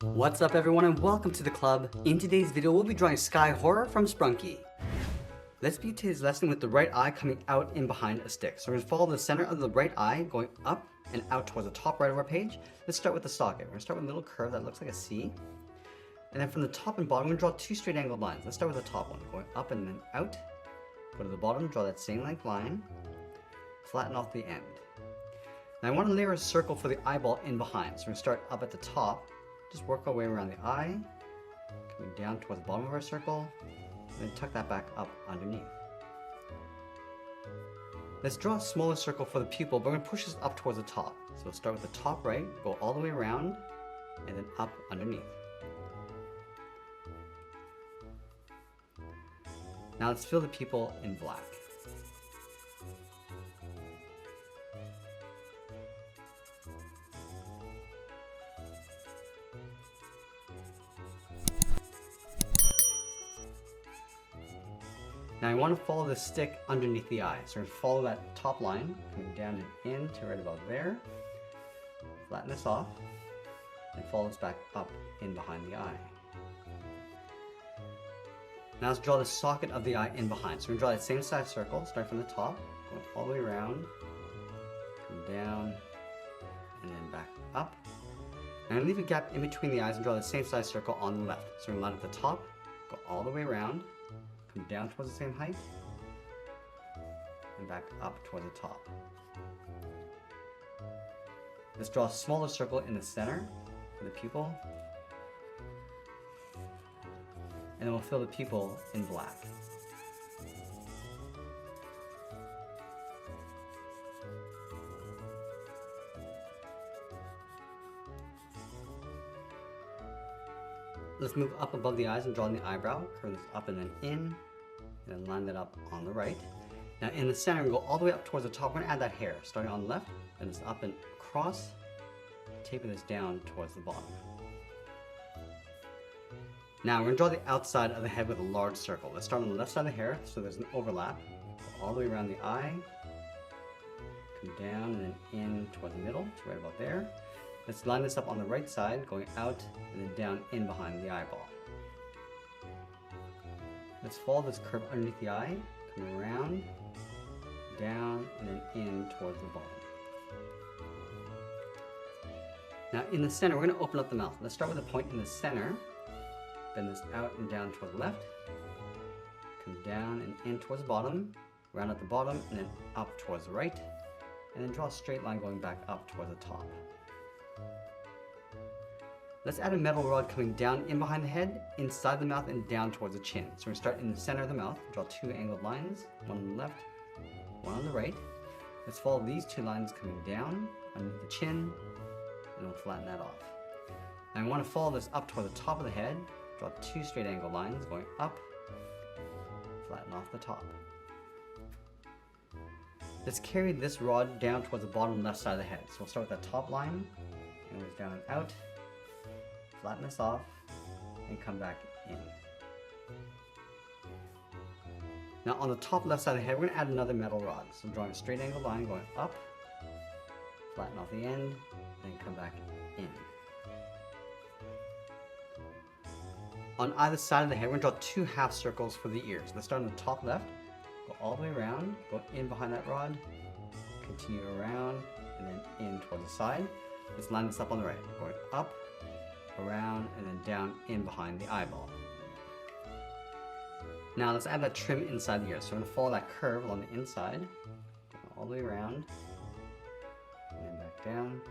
What's up everyone and welcome to the club. In today's video we'll be drawing Sky Horror from Sprunki. Let's begin today's lesson with the right eye coming out in behind a stick. So we're going to follow the center of the right eye going up and out towards the top right of our page. Let's start with the socket. We're going to start with a little curve that looks like a C. And then from the top and bottom we're going to draw two straight angled lines. Let's start with the top one, going up and then out. Go to the bottom, draw that same length line. Flatten off the end. Now I want to layer a circle for the eyeball in behind. So we're going to start up at the top. Just work our way around the eye, coming down towards the bottom of our circle, and then tuck that back up underneath. Let's draw a smaller circle for the pupil, but we're going to push this up towards the top. So we'll start with the top right, go all the way around, and then up underneath. Now let's fill the pupil in black. Now I want to follow the stick underneath the eye. So we're going to follow that top line, coming down and in to right about there. Flatten this off, and follow this back up in behind the eye. Now let's draw the socket of the eye in behind. So we're going to draw that same size circle, start from the top, going all the way around, come down, and then back up. And leave a gap in between the eyes and draw the same size circle on the left. So we're going to line at the top, go all the way around, down towards the same height, and back up toward the top. Let's draw a smaller circle in the center for the pupil, and then we'll fill the pupil in black. Let's move up above the eyes and draw in the eyebrow, curve this up and then in, and then line that up on the right. Now in the center, we go all the way up towards the top. We're going to add that hair, starting on the left, and it's up and across, tapering this down towards the bottom. Now we're going to draw the outside of the head with a large circle. Let's start on the left side of the hair, so there's an overlap. Go all the way around the eye, come down and then in toward the middle, so right about there. Let's line this up on the right side, going out and then down in behind the eyeball. Let's follow this curve underneath the eye, coming around, down, and then in towards the bottom. Now in the center, we're going to open up the mouth. Let's start with a point in the center, bend this out and down towards the left, come down and in towards the bottom, round at the bottom, and then up towards the right, and then draw a straight line going back up towards the top. Let's add a metal rod coming down in behind the head, inside the mouth, and down towards the chin. So we're going to start in the center of the mouth, draw two angled lines, one on the left, one on the right. Let's follow these two lines coming down underneath the chin, and we'll flatten that off. Now we want to follow this up toward the top of the head, draw two straight angled lines going up, flatten off the top. Let's carry this rod down towards the bottom left side of the head. So we'll start with that top line, and goes down and out. Flatten this off and come back in. Now on the top left side of the head, we're going to add another metal rod. So I'm drawing a straight angled line going up, flatten off the end, then come back in. On either side of the head, we're going to draw two half circles for the ears. Let's start on the top left, go all the way around, go in behind that rod, continue around, and then in towards the side. Let's line this up on the right, going up, around, and then down in behind the eyeball. Now let's add that trim inside the ear. So we're going to follow that curve along the inside, all the way around, and then back down.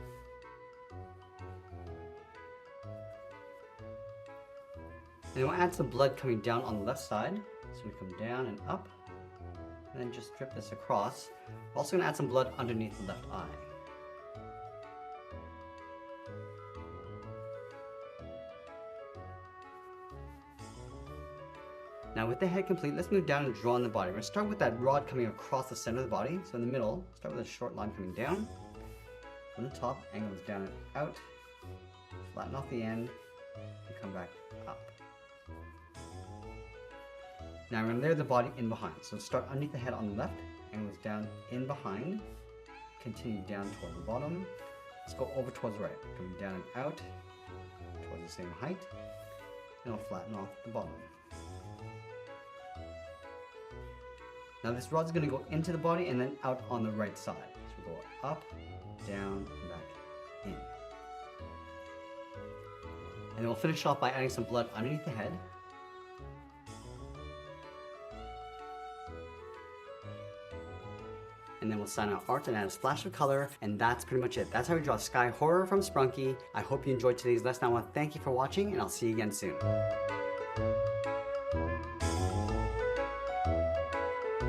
And then we'll add some blood coming down on the left side. So we come down and up, and then just drip this across. We're also going to add some blood underneath the left eye. Now with the head complete, let's move down and draw on the body. We're going to start with that rod coming across the center of the body. So in the middle, start with a short line coming down. From the top, angle this down and out. Flatten off the end, and come back up. Now we're going to layer the body in behind. So start underneath the head on the left, angle this down in behind, continue down toward the bottom. Let's go over towards the right, coming down and out, towards the same height. And I'll flatten off the bottom. Now this rod's going to go into the body and then out on the right side. So we'll go up, down, and back in. And then we'll finish off by adding some blood underneath the head. And then we'll sign out art and add a splash of color, and that's pretty much it. That's how we draw Sky Horror from Sprunki. I hope you enjoyed today's lesson. I want to thank you for watching, and I'll see you again soon.